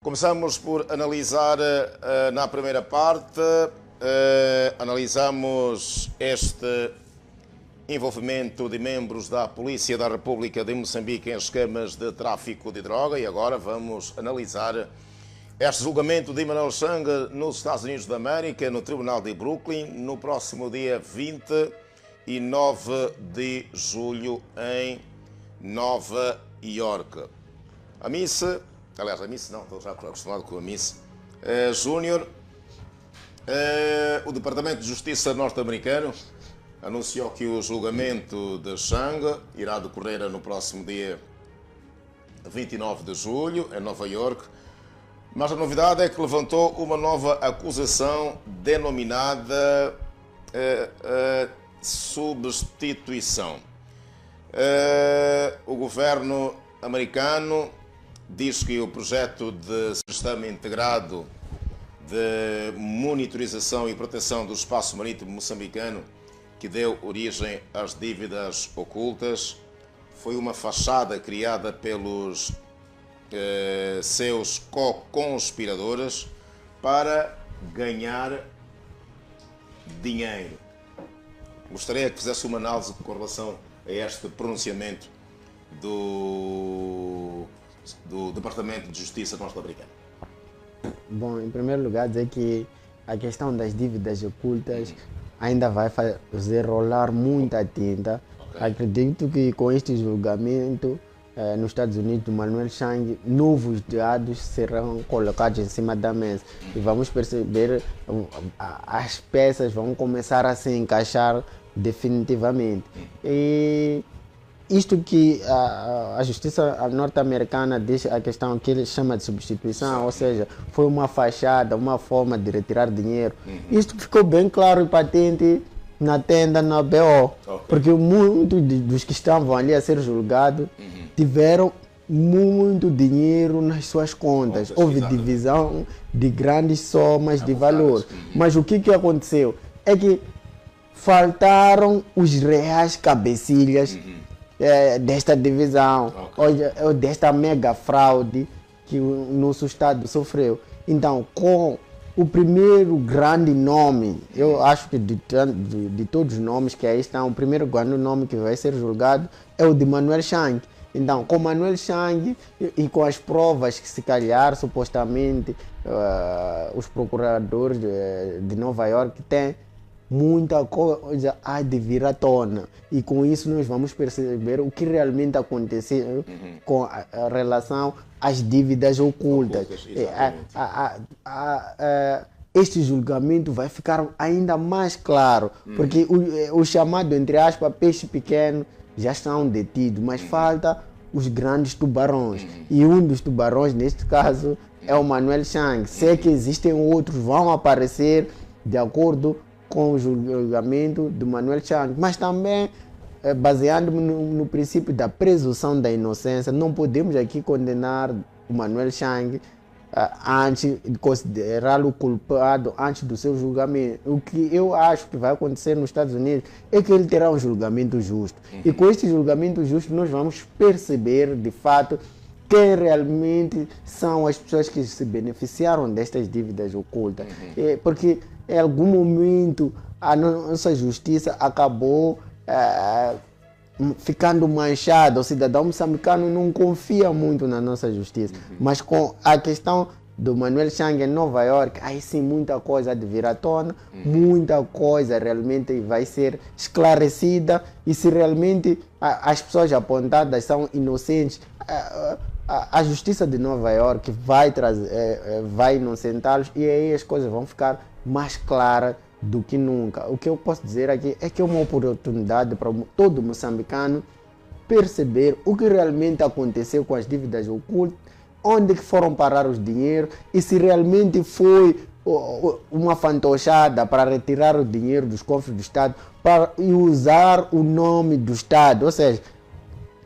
Começamos por analisar na primeira parte, analisamos este envolvimento de membros da Polícia da República de Moçambique em esquemas de tráfico de droga e agora vamos analisar este julgamento de Emanuel Chang nos Estados Unidos da América, no Tribunal de Brooklyn, no próximo dia 29 de julho em Nova Iorque. A missa não, estou já acostumado com a missa, Júnior, o Departamento de Justiça norte-americano anunciou que o julgamento de Chang irá decorrer no próximo dia 29 de julho, em Nova Iorque, mas a novidade é que levantou uma nova acusação denominada substituição. O governo americano diz que o projeto de Sistema Integrado de Monitorização e Proteção do Espaço Marítimo Moçambicano, que deu origem às dívidas ocultas, foi uma fachada criada pelos seus co-conspiradores para ganhar dinheiro. Gostaria que fizesse uma análise com relação a este pronunciamento do Departamento de Justiça norte-americano. Bom, em primeiro lugar, dizer que a questão das dívidas ocultas ainda vai fazer rolar muita tinta. Okay. Acredito que com este julgamento nos Estados Unidos do Emanuel Chang, novos dados serão colocados em cima da mesa e vamos perceber as peças vão começar a se encaixar definitivamente. E isto que a justiça norte-americana diz a questão que ele chama de substituição, ou seja, foi uma fachada, uma forma de retirar dinheiro. Isto ficou bem claro e patente na tenda na BO, porque muitos dos que estavam ali a ser julgados tiveram muito dinheiro nas suas contas. Houve divisão de grandes somas de valor. Mas o que aconteceu é que faltaram os reais cabecilhas desta divisão, ou desta mega fraude que o nosso Estado sofreu. Então, com o primeiro grande nome, eu acho que de todos os nomes que aí estão, o primeiro grande nome que vai ser julgado é o de Emanuel Chang. Então, com Emanuel Chang e com as provas que se calhar, supostamente, os procuradores de Nova Iorque têm, muita coisa há de vir à tona e com isso nós vamos perceber o que realmente aconteceu com a relação às dívidas ocultas. Este julgamento vai ficar ainda mais claro, porque o chamado, entre aspas, peixe pequeno já estão detidos, mas falta os grandes tubarões. E um dos tubarões, neste caso, é o Emanuel Chang. Sei que existem outros, vão aparecer de acordo com o julgamento do Emanuel Chang, mas também baseando-me no princípio da presunção da inocência, não podemos aqui condenar o Emanuel Chang antes de considerá-lo culpado antes do seu julgamento. O que eu acho que vai acontecer nos Estados Unidos é que ele terá um julgamento justo. E com este julgamento justo nós vamos perceber de fato quem realmente são as pessoas que se beneficiaram destas dívidas ocultas. Porque em algum momento a nossa justiça acabou ficando manchada. O cidadão moçambicano não confia muito na nossa justiça. Mas com a questão do Emanuel Chang em Nova Iorque, aí sim muita coisa há de vir à tona, muita coisa realmente vai ser esclarecida e se realmente as pessoas apontadas são inocentes, a justiça de Nova Iorque vai inocentá-los e aí as coisas vão ficar mais claras do que nunca. O que eu posso dizer aqui é que é uma oportunidade para todo moçambicano perceber o que realmente aconteceu com as dívidas ocultas, onde foram parar os dinheiros e se realmente foi uma fantochada para retirar o dinheiro dos cofres do Estado e usar o nome do Estado, ou seja,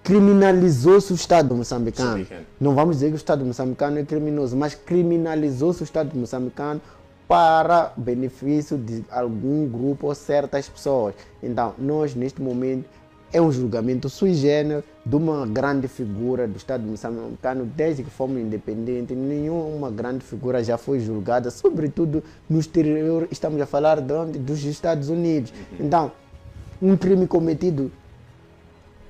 criminalizou-se o Estado moçambicano. Não vamos dizer que o Estado moçambicano é criminoso, mas criminalizou-se o Estado moçambicano para benefício de algum grupo ou certas pessoas. Então, nós neste momento é um julgamento sui generis de uma grande figura do Estado moçambicano. Desde que fomos independentes, nenhuma grande figura já foi julgada, sobretudo no exterior. Estamos a falar dos Estados Unidos. Então, um crime cometido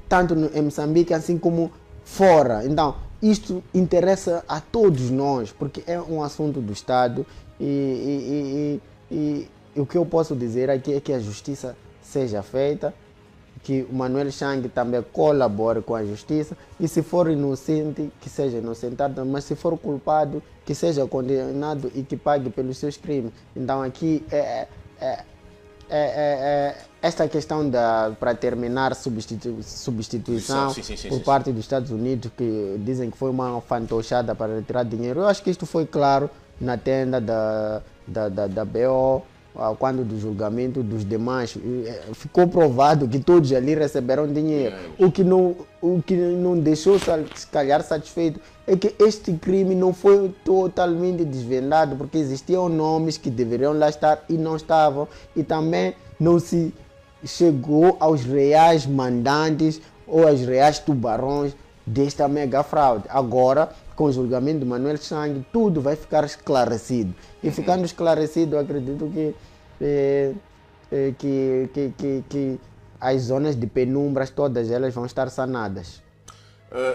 tanto em Moçambique assim como fora. Então, isto interessa a todos nós, porque é um assunto do Estado e o que eu posso dizer aqui é que a justiça seja feita, que o Manuel Chang também colabore com a justiça e se for inocente, que seja inocentado, mas se for culpado, que seja condenado e que pague pelos seus crimes. Então aqui esta questão para terminar substituição por parte dos Estados Unidos, que dizem que foi uma fantochada para retirar dinheiro. Eu acho que isto foi claro na tenda da BO, quando do julgamento dos demais, ficou provado que todos ali receberam dinheiro. O que não deixou, se calhar, satisfeito é que este crime não foi totalmente desvendado, porque existiam nomes que deveriam lá estar e não estavam, e também não se chegou aos reais mandantes ou aos reais tubarões desta mega fraude. Agora, com o julgamento do Manuel Chang, tudo vai ficar esclarecido. E ficando esclarecido, eu acredito que as zonas de penumbras, todas elas vão estar sanadas.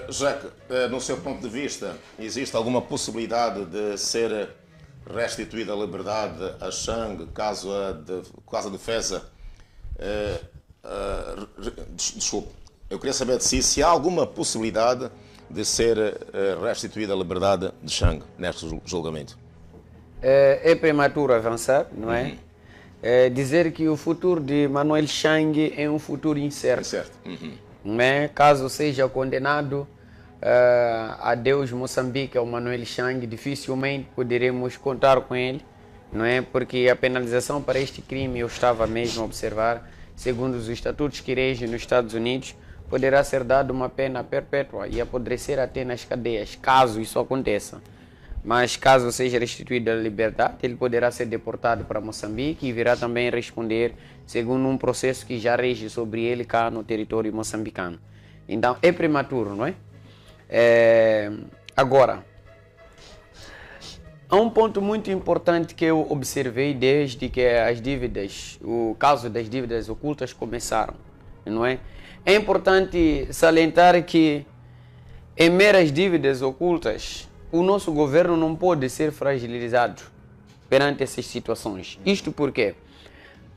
Jacques, no seu ponto de vista, existe alguma possibilidade de ser restituída a liberdade a Chang, caso a defesa... desculpe, eu queria saber de si se há alguma possibilidade de ser restituída a liberdade de Chang neste julgamento. É prematuro avançar, não é? Dizer que o futuro de Manuel Chang é um futuro incerto. Não é? Caso seja condenado, adeus Moçambique ao Manuel Chang, dificilmente poderemos contar com ele, não é? Porque a penalização para este crime, eu estava mesmo a observar, segundo os estatutos que regem nos Estados Unidos, poderá ser dada uma pena perpétua e apodrecer até nas cadeias, caso isso aconteça. Mas caso seja restituída a liberdade, ele poderá ser deportado para Moçambique e virá também responder segundo um processo que já rege sobre ele cá no território moçambicano. Então é prematuro, não é? Agora, há um ponto muito importante que eu observei desde que o caso das dívidas ocultas começaram, não é? É importante salientar que em meras dívidas ocultas, o nosso governo não pode ser fragilizado perante essas situações. Isto porque,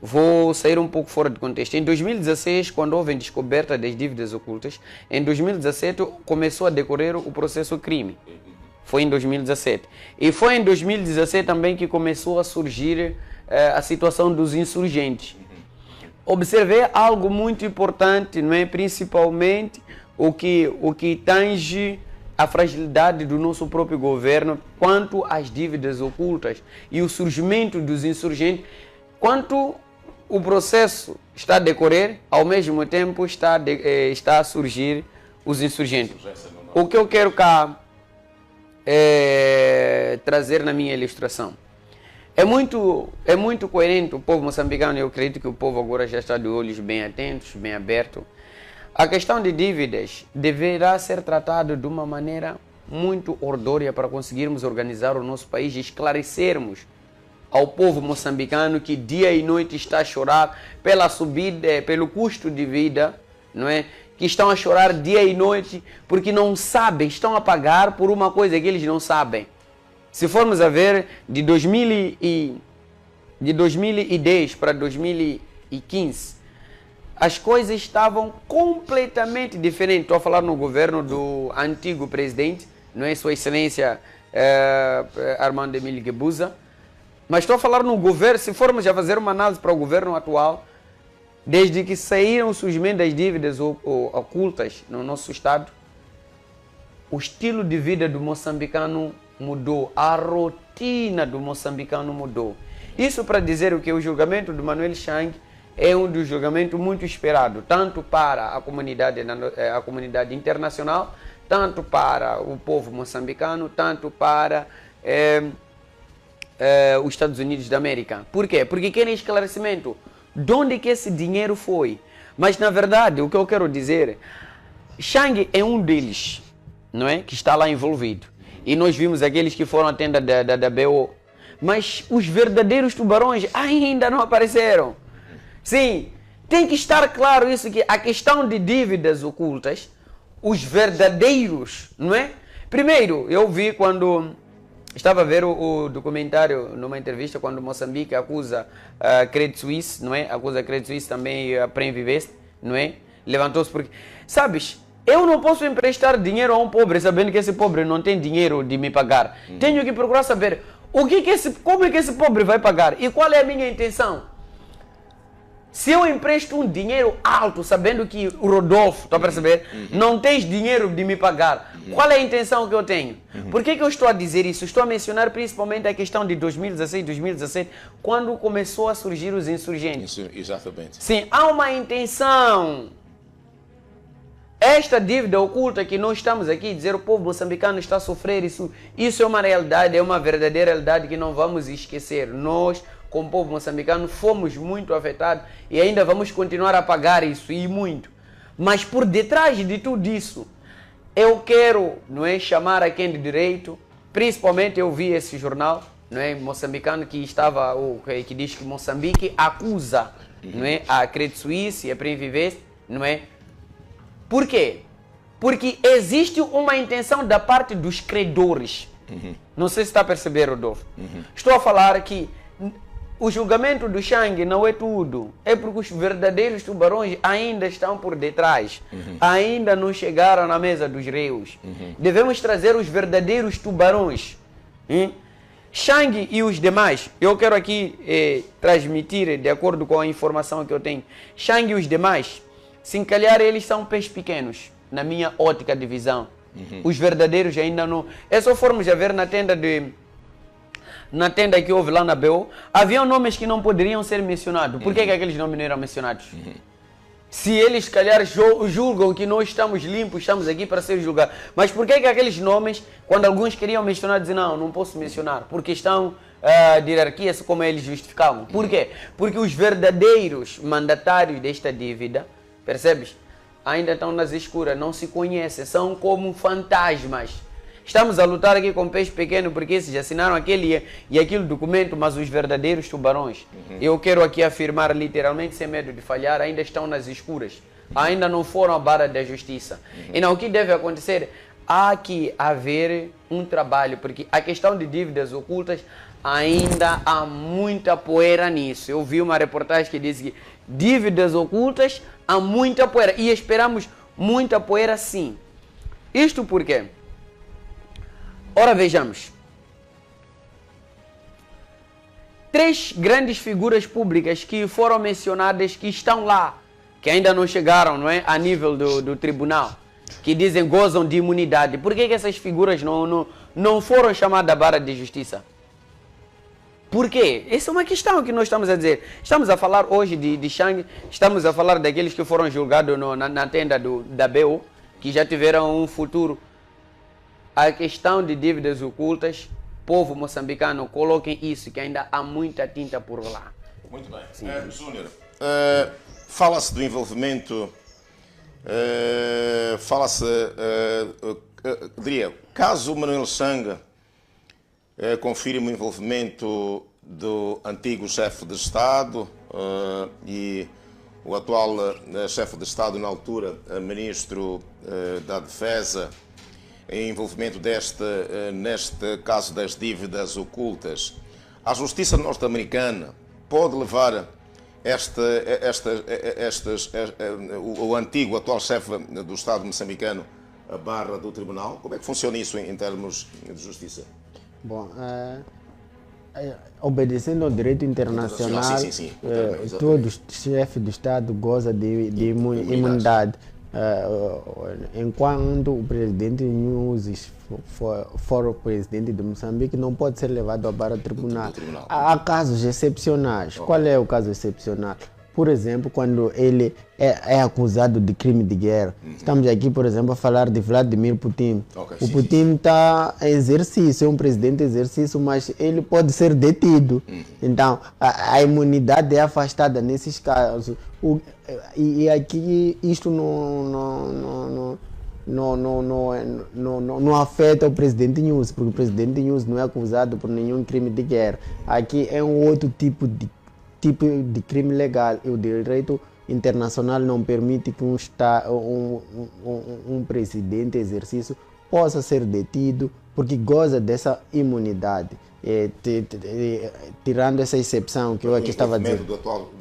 vou sair um pouco fora de contexto, em 2016, quando houve a descoberta das dívidas ocultas, em 2017 começou a decorrer o processo crime. Foi em 2017. E foi em 2017 também que começou a surgir a situação dos insurgentes. Observei algo muito importante, não é? Principalmente o que tange a fragilidade do nosso próprio governo quanto às dívidas ocultas e o surgimento dos insurgentes, quanto o processo está a decorrer, ao mesmo tempo está a surgir os insurgentes. O que eu quero cá trazer na minha ilustração é muito coerente o povo moçambicano. Eu acredito que o povo agora já está de olhos bem atentos, bem abertos. A questão de dívidas deverá ser tratada de uma maneira muito ordória para conseguirmos organizar o nosso país e esclarecermos ao povo moçambicano que dia e noite está a chorar pela subida, pelo custo de vida, não é? Que estão a chorar dia e noite porque não sabem, estão a pagar por uma coisa que eles não sabem. Se formos a ver, de 2010 para 2015, as coisas estavam completamente diferentes. Estou a falar no governo do antigo presidente, não é? Sua Excelência Armando Emílio Guebuza. Mas estou a falar no governo, se formos a fazer uma análise para o governo atual, desde que saíram o surgimento das dívidas ocultas no nosso Estado, o estilo de vida do moçambicano mudou, a rotina do moçambicano mudou. Isso para dizer o que o julgamento do Manuel Chang é um dos julgamentos muito esperado, tanto para a comunidade internacional, tanto para o povo moçambicano, tanto para os Estados Unidos da América. Por quê? Porque querem esclarecimento. De onde que esse dinheiro foi? Mas, na verdade, o que eu quero dizer, Chang é um deles, não é? Que está lá envolvido. E nós vimos aqueles que foram à tenda da BO. Mas os verdadeiros tubarões ainda não apareceram. Sim, tem que estar claro isso, que a questão de dívidas ocultas, os verdadeiros, não é? Primeiro, eu vi quando estava a ver o documentário, numa entrevista, quando Moçambique acusa a Credit Suisse, não é? Acusa a Credit Suisse também a Preinvest, não é? Levantou-se porque... Sabes, eu não posso emprestar dinheiro a um pobre sabendo que esse pobre não tem dinheiro de me pagar. Tenho que procurar saber como é que esse pobre vai pagar e qual é a minha intenção. Se eu empresto um dinheiro alto, sabendo que o Rodolfo, está a perceber, não tens dinheiro de me pagar, qual é a intenção que eu tenho? Por que eu estou a dizer isso? Estou a mencionar principalmente a questão de 2016, 2017, quando começou a surgir os insurgentes. Exatamente. Sim, há uma intenção. Esta dívida oculta que nós estamos aqui, dizer o povo moçambicano está a sofrer, isso é uma realidade, é uma verdadeira realidade que não vamos esquecer. Nós, como povo moçambicano, fomos muito afetados e ainda vamos continuar a pagar isso, e muito. Mas por detrás de tudo isso, eu quero, não é, chamar a quem de direito, principalmente eu vi esse jornal, não é, moçambicano, que que diz que Moçambique acusa, não é, a Credit Suisse e a Preinvest, não é? Por quê? Porque existe uma intenção da parte dos credores. Não sei se está a perceber, Rodolfo. Estou a falar que o julgamento do Chang não é tudo. É porque os verdadeiros tubarões ainda estão por detrás. Ainda não chegaram na mesa dos réus. Devemos trazer os verdadeiros tubarões. Chang e os demais, eu quero aqui transmitir, de acordo com a informação que eu tenho, Chang e os demais, se calhar eles são peixes pequenos, na minha ótica de visão. Os verdadeiros ainda não... É só formos a ver na tenda que houve lá na BO, havia nomes que não poderiam ser mencionados. Por que aqueles nomes não eram mencionados? Se eles, se calhar, julgam que nós estamos limpos, estamos aqui para ser julgados. Mas por que aqueles nomes, quando alguns queriam mencionar, dizem, não posso mencionar, por questão de hierarquia, como eles justificavam. Por quê? Porque os verdadeiros mandatários desta dívida, percebes? Ainda estão nas escuras, não se conhecem, são como fantasmas. Estamos a lutar aqui com peixe pequeno porque esses assinaram aquele e aquele documento, mas os verdadeiros tubarões, eu quero aqui afirmar literalmente, sem medo de falhar, ainda estão nas escuras. Ainda não foram à barra da justiça. E não, o que deve acontecer? Há que haver um trabalho, porque a questão de dívidas ocultas, ainda há muita poeira nisso. Eu vi uma reportagem que diz que dívidas ocultas, há muita poeira. E esperamos muita poeira, sim. Isto por quê? Ora, vejamos. 3 grandes figuras públicas que foram mencionadas, que estão lá, que ainda não chegaram, não é, a nível do tribunal, que dizem gozam de imunidade. Por que essas figuras não foram chamadas à barra de justiça? Por quê? Essa é uma questão que nós estamos a dizer. Estamos a falar hoje de Chang, estamos a falar daqueles que foram julgados na tenda da BO, que já tiveram um futuro. A questão de dívidas ocultas, povo moçambicano, coloquem isso, que ainda há muita tinta por lá. Muito bem. Júnior, fala-se do envolvimento, diria, caso Manuel Chang confirme o envolvimento do antigo chefe de Estado e o atual chefe de Estado, na altura, ministro da Defesa, em envolvimento neste caso das dívidas ocultas, a justiça norte-americana pode levar o antigo, atual chefe do Estado moçambicano à barra do tribunal? Como é que funciona isso em termos de justiça? Bom, obedecendo ao direito internacional, sim. todo chefe do Estado goza de imunidade. Enquanto o presidente Nunes for o presidente de Moçambique, não pode ser levado à barra do tribunal. Há casos excepcionais. Qual é o caso excepcional? por exemplo, quando ele é acusado de crime de guerra. Estamos aqui, por exemplo, a falar de Vladimir Putin. Ok, O sim, Putin está em exercício, é um presidente em exercício, mas ele pode ser detido. Então, a imunidade é afastada nesses casos. E aqui isto não afeta o presidente Nunes, porque o presidente Nunes não é acusado por nenhum crime de guerra. Aqui é um outro tipo de crime legal, e o direito internacional não permite que um presidente em exercício possa ser detido porque goza dessa imunidade, tirando essa exceção que eu aqui estava a dizer. Do atual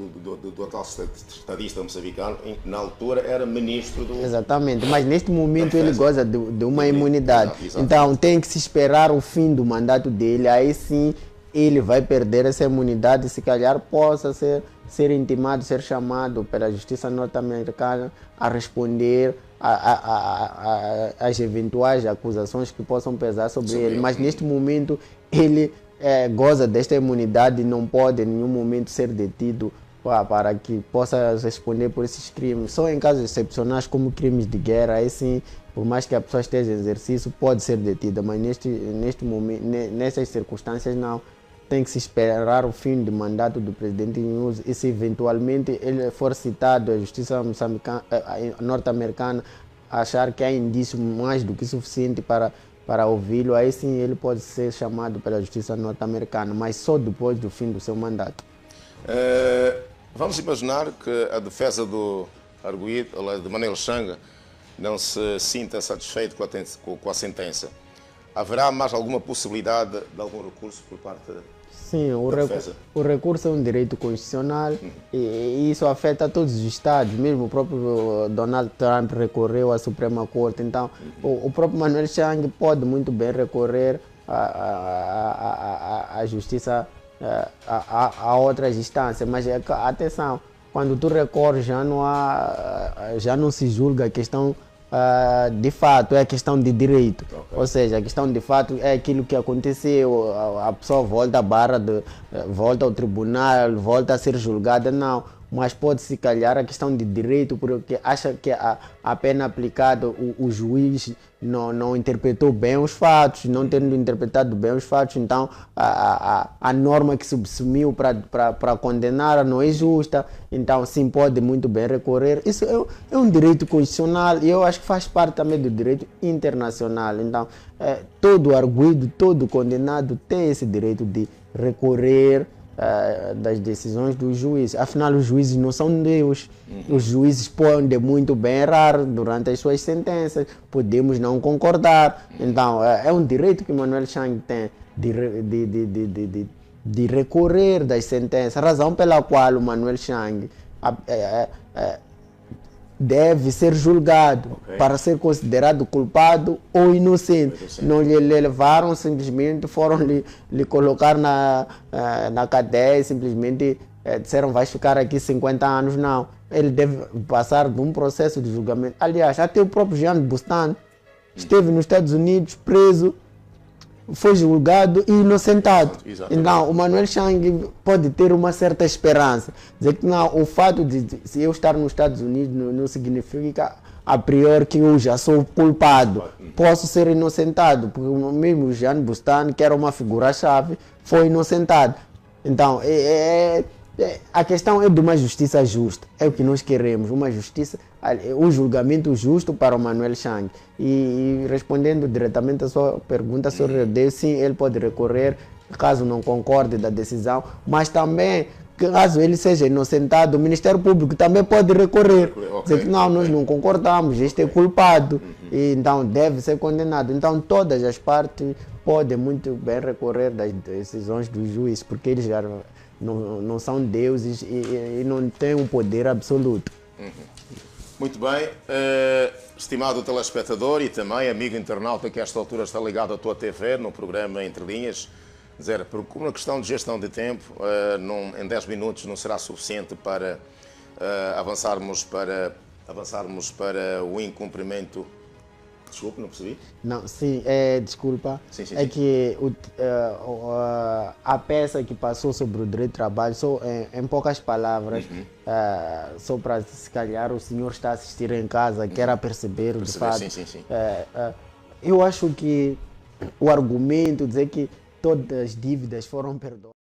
estadista moçambicano, na altura era ministro do... Exatamente, mas neste momento ele goza de uma imunidade. Exato. Então tem que se esperar o fim do mandato dele, aí sim ele vai perder essa imunidade, se calhar possa ser intimado, ser chamado pela justiça norte-americana a responder às eventuais acusações que possam pesar sobre ele. Mas neste momento ele goza desta imunidade e não pode em nenhum momento ser detido para que possa responder por esses crimes. Só em casos excepcionais como crimes de guerra, aí sim, por mais que a pessoa esteja em exercício, pode ser detida, mas neste momento, nessas circunstâncias não. Tem que se esperar o fim do mandato do presidente Nunes e se eventualmente ele for citado, a justiça norte-americana achar que há indício mais do que suficiente para ouvi-lo, aí sim ele pode ser chamado pela justiça norte-americana, mas só depois do fim do seu mandato. Vamos imaginar que a defesa do arguido, de Manel Changa, não se sinta satisfeito com a sentença. Haverá mais alguma possibilidade de algum recurso por parte Sim, o recurso é um direito constitucional e isso afeta todos os estados. Mesmo o próprio Donald Trump recorreu à Suprema Corte. Então, o próprio Manuel Chang pode muito bem recorrer à justiça, a outras instâncias. Mas atenção, quando tu recorres já não se julga a questão de fato, é a questão de direito. Okay. Ou seja, a questão de fato é aquilo que aconteceu, a pessoa volta à barra, volta ao tribunal, volta a ser julgada, não. Mas pode se calhar a questão de direito, porque acha que a pena aplicada, o juiz não interpretou bem os fatos, não tendo interpretado bem os fatos, então a norma que subsumiu para condenar não é justa, então sim pode muito bem recorrer. Isso é um direito constitucional e eu acho que faz parte também do direito internacional. Então todo arguido, todo condenado tem esse direito de recorrer das decisões dos juízes. Afinal, os juízes não são Deus. Os juízes podem muito bem errar durante as suas sentenças, podemos não concordar. Então, é um direito que Manuel Chang tem de recorrer das sentenças, razão pela qual o Manuel Chang deve ser julgado para ser considerado culpado ou inocente. Não lhe levaram, simplesmente foram lhe colocar na cadeia e simplesmente disseram vais ficar aqui 50 anos. Não, ele deve passar de um processo de julgamento. Aliás, até o próprio Jean Bustan esteve nos Estados Unidos preso, foi julgado e inocentado. Então, o Manuel Chang pode ter uma certa esperança. Dizer que não, o fato de se eu estar nos Estados Unidos não significa a priori que eu já sou culpado. Posso ser inocentado, porque o mesmo Jean Bustan, que era uma figura-chave, foi inocentado. Então, a questão é de uma justiça justa. É o que nós queremos, uma justiça, um julgamento justo para o Manuel Chang. E respondendo diretamente à sua pergunta sobre o Deus, sim, ele pode recorrer caso não concorde da decisão, mas também caso ele seja inocentado, o Ministério Público também pode recorrer. Dizer que não, nós não concordamos, este é culpado, e então deve ser condenado. Então todas as partes podem muito bem recorrer das decisões do juiz, porque eles já não são deuses e não têm um poder absoluto. Muito bem. Estimado telespectador e também amigo internauta que a esta altura está ligado à tua TV, no programa Entre Linhas, dizer, por uma questão de gestão de tempo, em 10 minutos não será suficiente para avançarmos para o incumprimento Desculpe, não percebi. Não, sim, desculpa. Sim, sim, É sim. que a peça que passou sobre o direito de trabalho, só em poucas palavras, só para se calhar o senhor está a assistir em casa, queira perceber de fato. Sim, sim, sim. Eu acho que o argumento dizer que todas as dívidas foram perdoadas.